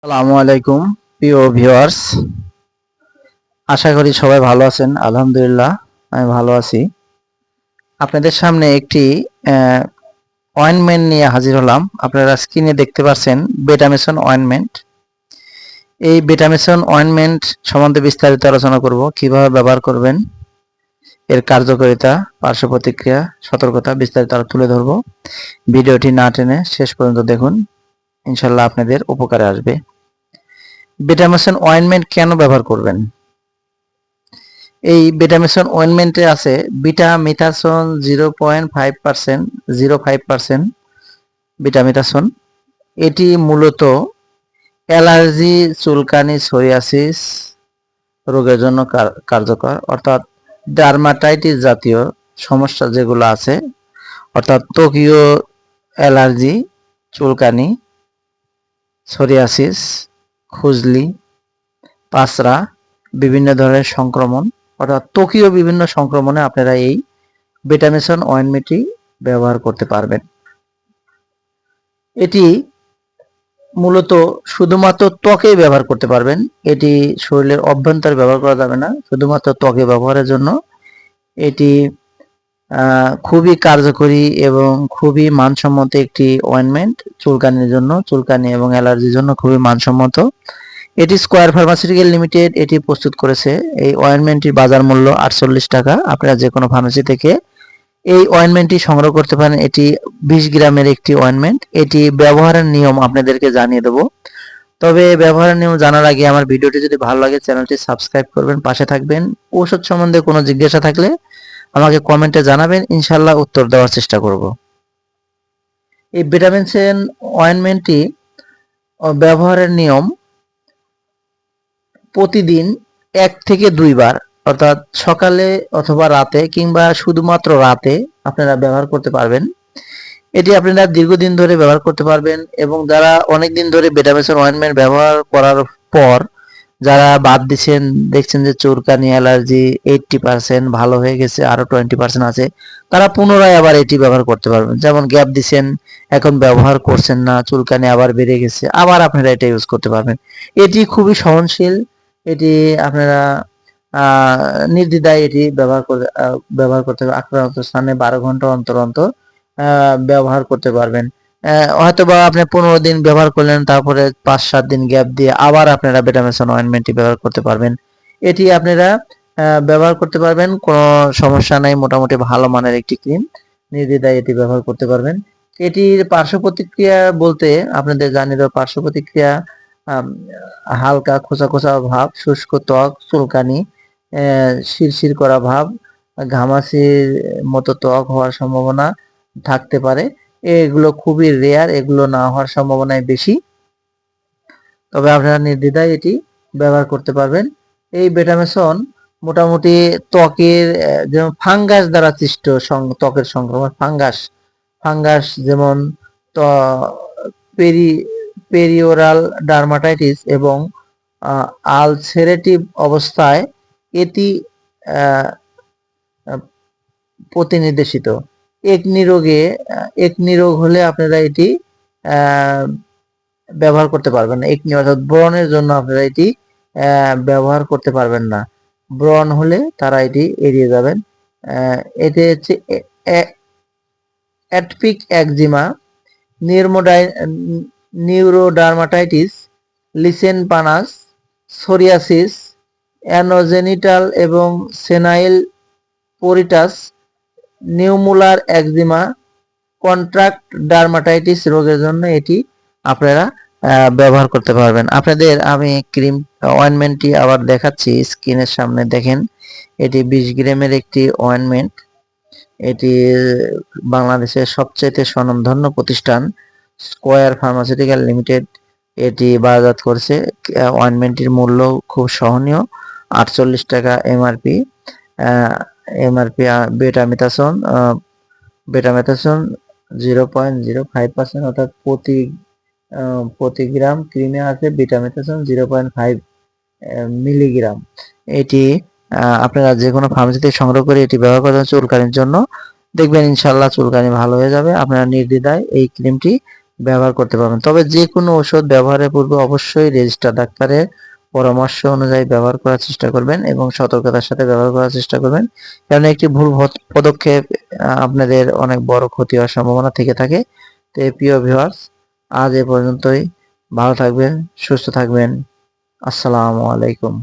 আসসালামু আলাইকুম প্রিয় ভিউয়ার্স, আশা করি সবাই ভালো আছেন। আলহামদুলিল্লাহ আমি ভালো আছি। আপনাদের সামনে একটি অয়েনমেন্ট নিয়ে হাজির হলাম। আপনারা স্ক্রিনে দেখতে পাচ্ছেন বেটামেসন অয়েনমেন্ট। এই বেটামেসন অয়েনমেন্ট সম্বন্ধে বিস্তারিত আলোচনা করব, কিভাবে ব্যবহার করবেন, এর কার্যকারিতা, পার্শ্ব প্রতিক্রিয়া, সতর্কতা বিস্তারিত তুলে ধরব। ভিডিওটি না টেনে শেষ পর্যন্ত দেখুন, ইনশাল্লাহ আপনাদের উপকারে আসবে। বেটামেসন অয়েনমেন্ট কেন ব্যবহার করবেন? এই বেটামেসন অয়েনমেন্টে আছে বিটামিথাসন 0.5% বিটামিথাসন। এটি মূলত অ্যালার্জি, চুলকানি, সোরিয়াসিস রোগের জন্য কার্যকর, অর্থাৎ ডার্মাটাইটিস জাতীয় সমস্যা যেগুলো আছে, অর্থাৎ ত্বকীয় অ্যালার্জি, চুলকানি, সোরিয়াসিস, খুজলি, পাঁচরা, বিভিন্ন ধরনের সংক্রমণ, অর্থাৎ ত্বকীয় বিভিন্ন সংক্রমণে আপনারা এই বেটামেসন অয়েনমেন্টটি ব্যবহার করতে পারবেন। এটি মূলত শুধুমাত্র ত্বকে ব্যবহার করতে পারবেন। এটি শরীরের অভ্যন্তরে ব্যবহার করা যাবে না, শুধুমাত্র ত্বকে ব্যবহারের জন্য। এটি খুবই কার্যকরী এবং খুবই মানসম্মত একটি অয়েনমেন্ট। চুলকানির জন্য, চুলকানি এবং অ্যালার্জির জন্য খুবই মানসম্মত। এটি স্কয়ার ফার্মাসিউটিক্যাল লিমিটেড এটি প্রস্তুত করেছে। এই অয়েনমেন্টটির বাজার মূল্য 48 টাকা। আপনারা যে কোনো ফার্মেসি থেকে এই অয়েনমেন্টটি সংগ্রহ করতে পারেন। এটি 20 গ্রামের একটি অয়েনমেন্ট। এটি ব্যবহারের নিয়ম আপনাদেরকে জানিয়ে দেব। তবে ব্যবহারের নিয়ম জানার আগে আমার ভিডিওটি যদি ভালো লাগে চ্যানেলটি সাবস্ক্রাইব করবেন, পাশে থাকবেন। ঔষধ সম্বন্ধে কোনো জিজ্ঞাসা থাকলে আমাকে কমেন্টে জানাবেন, ইনশাল্লাহ উত্তর দেওয়ার চেষ্টা করব। এই বেটামেসন অয়েনমেন্টটি ব্যবহারের নিয়ম: প্রতিদিন 1 থেকে 2 বার, অর্থাৎ সকালে অথবা রাতে কিংবা শুধুমাত্র রাতে আপনারা ব্যবহার করতে পারবেন। এটি আপনারা দীর্ঘদিন ধরে ব্যবহার করতে পারবেন এবং যারা অনেক দিন ধরে বেটামেসন অয়েনমেন্ট ব্যবহার করার পর যারা বাদ দিচ্ছেন, দেখছেন যে চুলকানি, অ্যালার্জি 80% ভালো হয়ে গেছে, আরো 20% আছে, তারা পুনরায় আবার এটি ব্যবহার করতে পারবেন। যেমন গ্যাপ দিচ্ছেন, এখন ব্যবহার করছেন না, চুলকানি আবার বেড়ে গেছে, আবার আপনারা এটা ইউজ করতে পারবেন। এটি খুবই সহনশীল। এটি আপনারা নির্দ্বিধায় এটি ব্যবহার করতে আক্রান্ত স্থানে 12 ঘন্টা অন্তর অন্তর ব্যবহার করতে পারবেন। হয়তোবা আপনি 15 দিন ব্যবহার করলেন, তারপরে 5-7 দিন গ্যাপ দিয়ে আবার আপনারা বেটামেসন অয়েনমেন্টটি ব্যবহার করতে পারবেন। এটি আপনারা ব্যবহার করতে পারবেন, কোনো সমস্যা নাই। মোটামুটি ভালো মানের একটি ক্রিম, নির্দ্বিধায় এটি ব্যবহার করতে পারবেন। এটির পার্শ্ব প্রতিক্রিয়া বলতে আপনাদের জানিয়ে দেওয়া পার্শ্ব প্রতিক্রিয়া: হালকা খোঁচা খোঁচা ভাব, শুষ্ক ত্বক, চুলকানি, শিরশির করা ভাব, ঘামাচির মতো ত্বক হওয়ার সম্ভাবনা থাকতে পারে। এগুলো খুবই রেয়ার, এগুলো না হওয়ার সম্ভাবনাই বেশি। তবে আপনারা নির্দ্বিধায় এটি ব্যবহার করতে পারবেন। এই বেটামেসন মোটামুটি ত্বকের যেমন ফাঙ্গাস দ্বারা সৃষ্ট ত্বকের সংক্রমণ, ফাঙ্গাস যেমন পেরিওরাল ডার্মাটাইটিস এবং আলসারেটিভ অবস্থায় এটি প্রতিনির্দেশিত। একনি রোগ হলে আপনারা এটি ব্যবহার করতে পারবেন না। একনি অর্থাৎ ব্রণের জন্য আপনারা এটি ব্যবহার করতে পারবেন না। ব্রণ হলে তারা এটি এড়িয়ে যাবেন। এতে হচ্ছে অ্যাটপিক একজিমা, নিউরোডার্মাটাইটিস, লিসেন পানাস, সোরিয়াসিস, অ্যানোজেনিটাল এবং সেনাইল পোরিটাস, নিউমুলার একজিমা, কন্ট্রাক্ট ডার্মাটাইটিস রোগের জন্য এটি আপনারা ব্যবহার করতে পারবেন। আপনাদের আমি ক্রিম অয়েনমেন্টটি আবার দেখাচ্ছি স্ক্রিনের সামনে, দেখেন। এটি 20 গ্রামের একটি অয়েনমেন্ট। এটি বাংলাদেশের সবচেয়ে স্বনামধন্য প্রতিষ্ঠান স্কয়ার ফার্মাসিউটিক্যাল লিমিটেড এটি বাজারজাত করছে। অয়েনমেন্টটির মূল্য খুব সহনীয়, 48 টাকা এমআরপি। বেটামেথাসন 0.05%, অর্থাৎ প্রতি গ্রাম ক্রিমে আছে বেটামেথাসন 0.5 মিলিগ্রাম। এটি আপনারা যে কোনো ফার্মেসি থেকে সংগ্রহ করে এটি ব্যবহার করবেন চুলকানির জন্য। দেখবেন ইনশাল্লাহ চুলকানি ভালো হয়ে যাবে। আপনারা নির্দ্বিধায় এই ক্রিমটি ব্যবহার করতে পারবেন। তবে যে কোনো ওষুধ ব্যবহারের পূর্বে অবশ্যই রেজিস্টার ডাক্তারের পরামর্শ অনুযায়ী ব্যবহার করার চেষ্টা করবেন এবং সতর্কতার সাথে ব্যবহার করার চেষ্টা করবেন, কারণ একটি ভুল পদক্ষেপ আপনাদের অনেক বড় ক্ষতি হওয়ার সম্ভাবনা থেকে থাকে। তো প্রিয় ভিউয়ার্স, আজ এ পর্যন্তই। ভালো থাকবেন, সুস্থ থাকবেন। আসসালামু আলাইকুম।